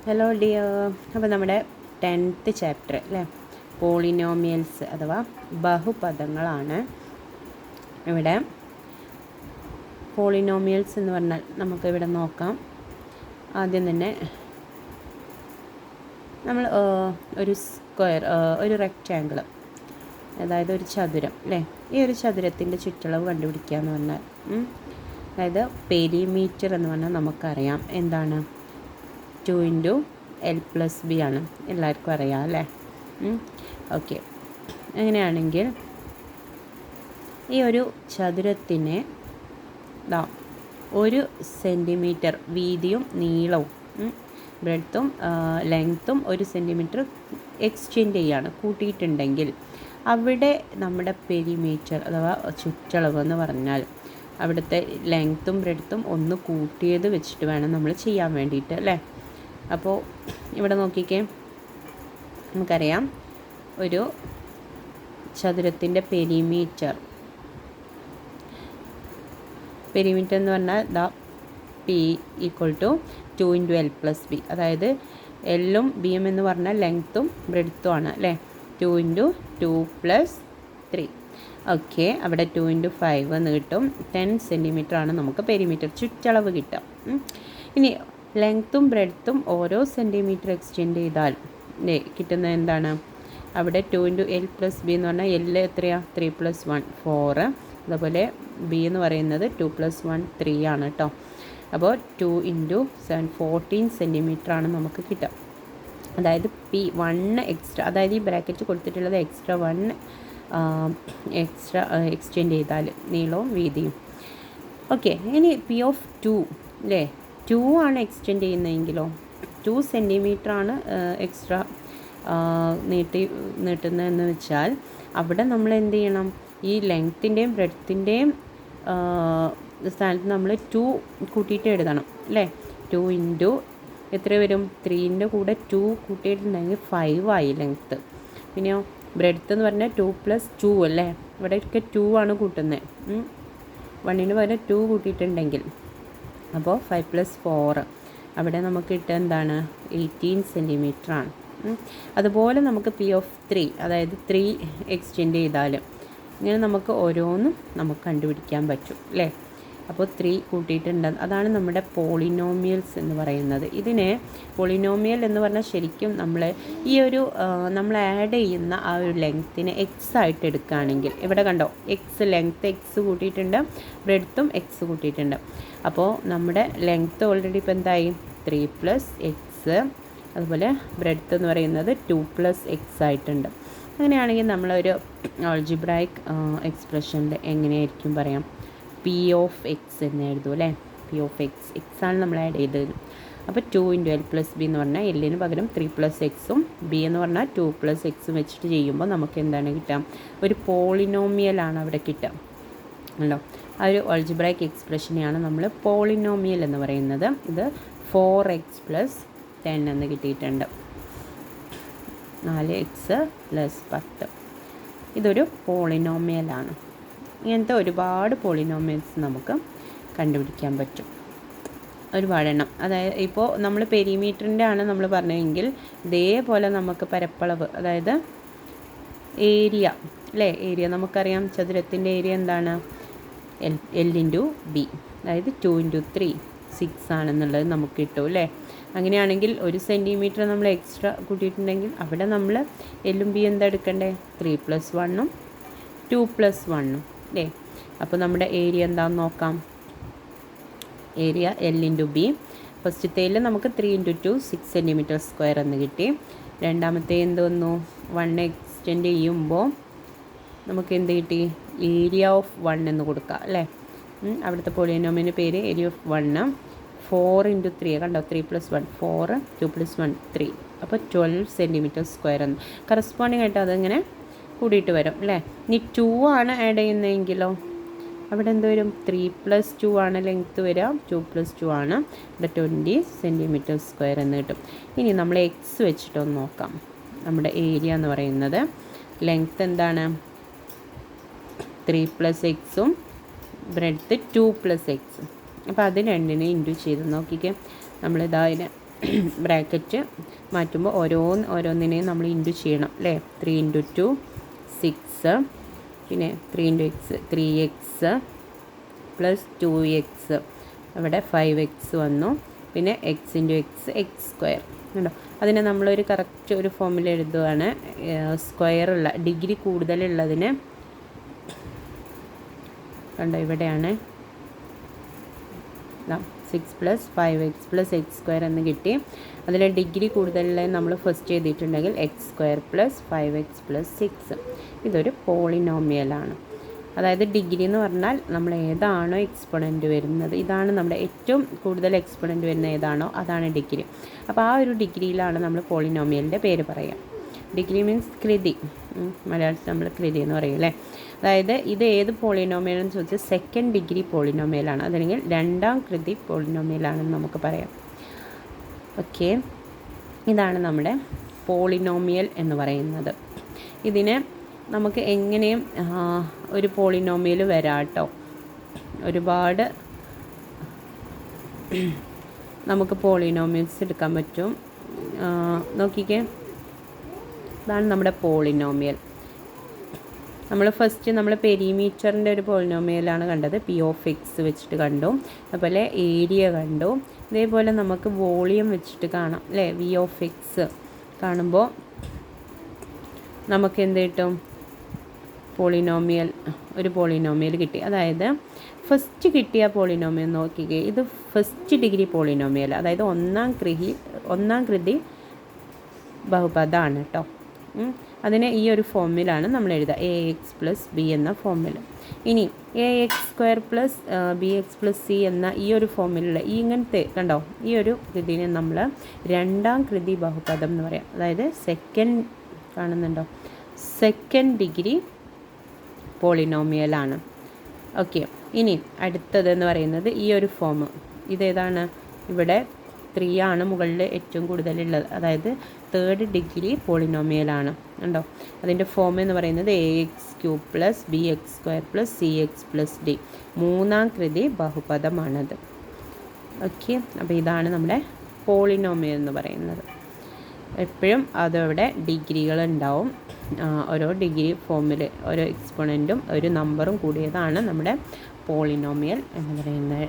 Hello dear. അപ്പോൾ നമ്മുടെ 10th chapter അല്ലേ, പോളിനോമിയൽസ് അഥവാ ബഹുപദങ്ങളാണ്. ഇവിടെ പോളിനോമിയൽസ് എന്ന് പറഞ്ഞാൽ നമുക്കിവിടെ നോക്കാം. ആദ്യം തന്നെ നമ്മൾ ഒരു സ്ക്വയർ, ഒരു റെക്റ്റാങ്കിൾ, അതായത് ഒരു ചതുരം അല്ലേ, ഈ ഒരു ചതുരത്തിൻ്റെ ചുറ്റളവ് കണ്ടുപിടിക്കുക എന്ന് പറഞ്ഞാൽ, അതായത് പെരിമീറ്റർ എന്ന് പറഞ്ഞാൽ നമുക്കറിയാം എന്താണ്, 2 × L+B ആണ്, എല്ലാവർക്കും അറിയാം അല്ലേ. ഓക്കെ, അങ്ങനെയാണെങ്കിൽ ഈ ഒരു ചതുരത്തിനെ 1 സെൻറ്റിമീറ്റർ വീതിയും നീളവും ബ്രെഡ്ത്തും ലെങ്ത്തും 1 സെൻറ്റിമീറ്റർ എക്സ്റ്റെൻഡ് ചെയ്യാണ് കൂട്ടിയിട്ടുണ്ടെങ്കിൽ അവിടെ നമ്മുടെ പെരിമീറ്റർ അഥവാ ചുറ്റളവ് എന്ന് പറഞ്ഞാൽ അവിടുത്തെ ലെങ്ത്തും ബ്രെഡ്ത്തും ഒന്ന് കൂട്ടിയത് വെച്ചിട്ട് വേണം നമ്മൾ ചെയ്യാൻ വേണ്ടിയിട്ട് അല്ലേ. അപ്പോൾ ഇവിടെ നോക്കിക്കേ, നമുക്കറിയാം ഒരു ചതുരത്തിൻ്റെ പെരിമീറ്റർ എന്ന് പറഞ്ഞാൽ P = 2 × L+B, അതായത് എല്ലും ബിയും എന്ന് പറഞ്ഞാൽ ലെങ്ത്തും ബ്രെഡ്ത്തും ആണ് അല്ലേ. 2 × 2 + 3. ഓക്കെ, അവിടെ 2 × 5 എന്ന് കിട്ടും. 10 സെൻറ്റിമീറ്റർ ആണ് നമുക്ക് പെരിമീറ്റർ ചുറ്റളവ് കിട്ടുക. ഇനി ലെങ്ത്തും ബ്രെഡ്ത്തും ഓരോ സെൻറ്റിമീറ്റർ എക്സ്റ്റെൻഡ് ചെയ്താൽ കിട്ടുന്നത് എന്താണ്, അവിടെ 2 × L+B എന്ന് പറഞ്ഞാൽ L എത്രയാണ്, 3 + 1 4, അതുപോലെ B എന്ന് പറയുന്നത് 2 + 1 3 ആണ് കേട്ടോ. അപ്പോൾ 2 × 7 14 സെൻറ്റിമീറ്റർ ആണ് നമുക്ക് കിട്ടുക. അതായത് P1 എക്സ്ട്രാ, അതായത് ഈ ബ്രാക്കറ്റ് കൊടുത്തിട്ടുള്ളത് എക്സ്ട്രാ 1 എക്സ്റ്റെൻഡ് ചെയ്താൽ നീളവും വീതിയും. ഓക്കെ, ഇനി P(2) അല്ലേ, 2 ആണ് എക്സ്റ്റെൻഡ് ചെയ്യുന്നതെങ്കിലോ 2 സെൻറ്റിമീറ്റർ ആണ് എക്സ്ട്രാ നീട്ടുന്നതെന്ന് വെച്ചാൽ അവിടെ നമ്മൾ എന്ത് ചെയ്യണം, ഈ ലെങ്ത്തിൻ്റെയും ബ്രെഡ്ത്തിൻ്റെയും സ്ഥാനത്ത് നമ്മൾ 2 കൂട്ടിയിട്ട് എഴുതണം അല്ലേ. 2 × എത്ര വരും, 3ൻ്റെ കൂടെ 2 കൂട്ടിയിട്ടുണ്ടെങ്കിൽ 5 ആയി ലെങ്ത്ത്. പിന്നെയോ ബ്രെഡ്ത്ത് എന്ന് പറഞ്ഞാൽ 2 + 2 അല്ലേ, ഇവിടെയൊക്കെ 2 ആണ് കൂട്ടുന്നത്. 1ന് പകരം 2 കൂട്ടിയിട്ടുണ്ടെങ്കിൽ അപ്പോൾ 5 + 4, അവിടെ നമുക്ക് കിട്ടുക എന്താണ്, 18 സെൻറ്റിമീറ്റർ ആണ്. അതുപോലെ നമുക്ക് P(3), അതായത് 3 എക്സ്റ്റെൻഡ് ചെയ്താൽ ഇങ്ങനെ നമുക്ക് ഓരോന്നും നമുക്ക് കണ്ടുപിടിക്കാൻ പറ്റും അല്ലേ. അപ്പോൾ 3 കൂട്ടിയിട്ടുണ്ട്, അതാണ് നമ്മുടെ പോളിനോമിയൽസ് എന്ന് പറയുന്നത്. ഇതിനെ പോളിനോമിയൽ എന്ന് പറഞ്ഞാൽ ശരിക്കും ഈ ഒരു നമ്മൾ ആഡ് ചെയ്യുന്ന ആ ഒരു ലെങ്ത്തിനെ X ആയിട്ട് എടുക്കുകയാണെങ്കിൽ, ഇവിടെ കണ്ടോ ലെങ്ത്ത് X കൂട്ടിയിട്ടുണ്ട്, ബ്രെഡ്ത്തും X കൂട്ടിയിട്ടുണ്ട്. അപ്പോൾ നമ്മുടെ ലെങ്ത്ത് ഓൾറെഡി ഇപ്പോൾ എന്തായി, 3 + X, അതുപോലെ ബ്രെഡ്ത്ത് എന്ന് പറയുന്നത് 2 + X ആയിട്ടുണ്ട്. അങ്ങനെയാണെങ്കിൽ നമ്മളൊരു ആൾജിബ്രായിക് എക്സ്പ്രഷനിൽ എങ്ങനെയായിരിക്കും പറയാം, P(x) എന്ന് എഴുതും അല്ലേ. P(x) ആണ് നമ്മൾ ആഡ് ചെയ്തത്. അപ്പോൾ 2 × L+B എന്ന് പറഞ്ഞാൽ എല്ലിന് പകരം 3 + Xഉം B എന്ന് പറഞ്ഞാൽ 2 + Xഉം വെച്ചിട്ട് ചെയ്യുമ്പോൾ നമുക്ക് എന്താണ് കിട്ടുക, ഒരു പോളിനോമിയലാണ് അവിടെ കിട്ടുക അല്ലോ. ആ ഒരു ആൾജിബ്രായിക് എക്സ്പ്രഷനെയാണ് നമ്മൾ പോളിനോമിയൽ എന്ന് പറയുന്നത്. ഇത് 4x + 10 എന്ന് കിട്ടിയിട്ടുണ്ട്, 4x + 10. ഇതൊരു പോളിനോമിയലാണ്. ഇങ്ങനത്തെ ഒരുപാട് പോളിനോമിയൽസ് നമുക്ക് കണ്ടുപിടിക്കാൻ പറ്റും, ഒരുപാടെണ്ണം. അതായത് ഇപ്പോൾ നമ്മൾ പെരിമീറ്ററിൻ്റെ ആണ് നമ്മൾ പറഞ്ഞതെങ്കിൽ ഇതേപോലെ നമുക്ക് പരപ്പളവ്, അതായത് ഏരിയ അല്ലേ, ഏരിയ നമുക്കറിയാം ചതുരത്തിൻ്റെ ഏരിയ എന്താണ്, L × B, അതായത് 2 × 3 6 ആണെന്നുള്ളത് നമുക്ക് കിട്ടും അല്ലേ. അങ്ങനെയാണെങ്കിൽ 1 സെൻറ്റിമീറ്റർ നമ്മൾ എക്സ്ട്രാ കൂട്ടിയിട്ടുണ്ടെങ്കിൽ അവിടെ നമ്മൾ എല്ലും ബി എന്താ എടുക്കണ്ടേ, 3 + 1ഉം 2 + 1ഉം അല്ലേ. അപ്പോൾ നമ്മുടെ ഏരിയ എന്താണെന്ന് നോക്കാം. ഏരിയ L × B, ഫസ്റ്റത്തേൽ നമുക്ക് 3 × 2 6 cm² എന്ന് കിട്ടി. രണ്ടാമത്തെ എന്ത് വന്നു, 1 എക്സ്റ്റെൻഡ് ചെയ്യുമ്പോൾ നമുക്ക് എന്ത് കിട്ടി, ഏരിയ ഓഫ് 1 എന്ന് കൊടുക്കുക അല്ലേ. അവിടുത്തെ പോളിനോമിയലിൻ്റെ പേര് ഏരിയ ഓഫ് 1. 4 × 3 കണ്ടോ, 3 + 1 4, 2 + 1 3, അപ്പോൾ 12 cm² എന്ന് കറസ്പോണ്ടിങ് ആയിട്ട് അതിങ്ങനെ കൂടിയിട്ട് വരും അല്ലേ. ഇനി 2 ആണ് ആഡ് ചെയ്യുന്നതെങ്കിലോ അവിടെ എന്ത് വരും, 3 + 2 ആണ് ലെങ്ത്ത് വരിക, 2 + 2 ആണ്, ഇവിടെ 20 cm² എന്ന് കിട്ടും. ഇനി നമ്മൾ X വെച്ചിട്ടൊന്ന് നോക്കാം. നമ്മുടെ ഏരിയ എന്ന് പറയുന്നത് ലെങ്ത്ത് എന്താണ്, 3 + Xഉം ബ്രെഡ്ത്ത് 2 + X. അപ്പോൾ അത് രണ്ടിനെ ഇൻറ്റു ചെയ്ത് നോക്കിക്കേ, നമ്മളിതാ അതിനെ ബ്രാക്കറ്റ് മാറ്റുമ്പോൾ ഓരോന്നിനെയും നമ്മൾ ഇൻറ്റു ചെയ്യണം അല്ലേ. 3 × 2 6, പിന്നെ 3 × x 3x പ്ലസ് 2x, അവിടെ 5x വന്നു, പിന്നെ x × x² ഉണ്ടോ. അതിനെ നമ്മളൊരു കറക്റ്റ് ഒരു ഫോമിൽ എഴുതുകയാണ്. സ്ക്വയറുള്ള ഡിഗ്രി കൂടുതലുള്ളതിന് കണ്ടോ ഇവിടെയാണ് 6 + 5x + x² എന്ന് കിട്ടി. അതിൽ ഡിഗ്രി കൂടുതലുള്ള നമ്മൾ ഫസ്റ്റ് എഴുതിയിട്ടുണ്ടെങ്കിൽ x² + 5x + 6. ഇതൊരു പോളിനോമിയലാണ്. അതായത് ഡിഗ്രി എന്ന് പറഞ്ഞാൽ നമ്മൾ ഏതാണോ എക്സ്പൊണൻ്റ് വരുന്നത്, ഇതാണ് നമ്മുടെ ഏറ്റവും കൂടുതൽ എക്സ്പൊണൻ്റ് വരുന്ന ഏതാണോ അതാണ് ഡിഗ്രി. അപ്പോൾ ആ ഒരു ഡിഗ്രിയിലാണ് നമ്മൾ പോളിനോമിയലിൻ്റെ പേര് പറയുക. ഡിഗ്രി മീൻസ് കൃതി, മലയാളത്തിൽ നമ്മൾ കൃതി എന്ന് പറയും അല്ലേ. അതായത് ഇത് ഏത് പോളിനോമിയലെന്ന് ചോദിച്ചാൽ സെക്കൻഡ് ഡിഗ്രി പോളിനോമിയലാണ്, അതല്ലെങ്കിൽ രണ്ടാം കൃതി പോളിനോമിയലാണെന്ന് നമുക്ക് പറയാം. ഓക്കെ, ഇതാണ് നമ്മുടെ പോളിനോമിയൽ എന്ന് പറയുന്നത്. ഇതിന് നമുക്ക് എങ്ങനെയും ഒരു പോളിനോമിയൽ വരാം കേട്ടോ. ഒരുപാട് നമുക്ക് പോളിനോമിയൽസ് എടുക്കാൻ പറ്റും. നോക്കിക്കേ, ഇതാണ് നമ്മുടെ പോളിനോമിയൽ. നമ്മൾ പെരിമീറ്ററിൻ്റെ ഒരു പോളിനോമിയലാണ് കണ്ടത്, p(x) വെച്ചിട്ട് കണ്ടു. അതുപോലെ ഏരിയ കണ്ടു. ഇതേപോലെ നമുക്ക് വോളിയം വെച്ചിട്ട് കാണാം അല്ലേ. v(x) കാണുമ്പോൾ നമുക്ക് എന്ത് കിട്ടും? ഒരു പോളിനോമിയൽ കിട്ടി. അതായത് ഫസ്റ്റ് കിട്ടിയ പോളിനോമിയൽ നോക്കിക്കേ, ഇത് ഫസ്റ്റ് ഡിഗ്രി പോളിനോമിയൽ, അതായത് ഒന്നാം കൃതി ബഹുപദമാണ് കേട്ടോ. അതിനെ ഈ ഒരു ഫോമിലാണ് നമ്മൾ എഴുതുക, ax + b എന്ന ഫോമിൽ. ഇനി ax² + bx + c എന്ന ഈ ഒരു ഫോമിലുള്ള ഇങ്ങനത്തെ കണ്ടോ, ഈ ഒരു കൃതിനെ നമ്മൾ രണ്ടാം കൃതി ബഹുപദം എന്ന് പറയാം. അതായത് കാണുന്നുണ്ടോ, സെക്കൻഡ് ഡിഗ്രി പോളിനോമിയലാണ്. ഓക്കെ, ഇനി അടുത്തതെന്ന് പറയുന്നത് ഈ ഒരു ഫോം. ഇതേതാണ്? ഇവിടെ 3 ആണ് മുകളിൽ ഏറ്റവും കൂടുതലുള്ളത്, അതായത് തേർഡ് ഡിഗ്രി പോളിനോമിയലാണ്. ഉണ്ടോ, അതിൻ്റെ ഫോം എന്ന് പറയുന്നത് ax³ + bx² + cx + d, മൂന്നാം കൃതി ബഹുപദമാണത്. ഓക്കെ, അപ്പോൾ ഇതാണ് നമ്മുടെ പോളിനോമിയൽ എന്ന് പറയുന്നത്. എപ്പോഴും അതവിടെ ഡിഗ്രികൾ ഉണ്ടാവും. ഓരോ ഡിഗ്രി ഫോമിൽ ഓരോ എക്സ്പൊണൻറ്റും ഒരു നമ്പറും കൂടിയതാണ് നമ്മുടെ പോളിനോമിയൽ എന്ന് പറയുന്നത്.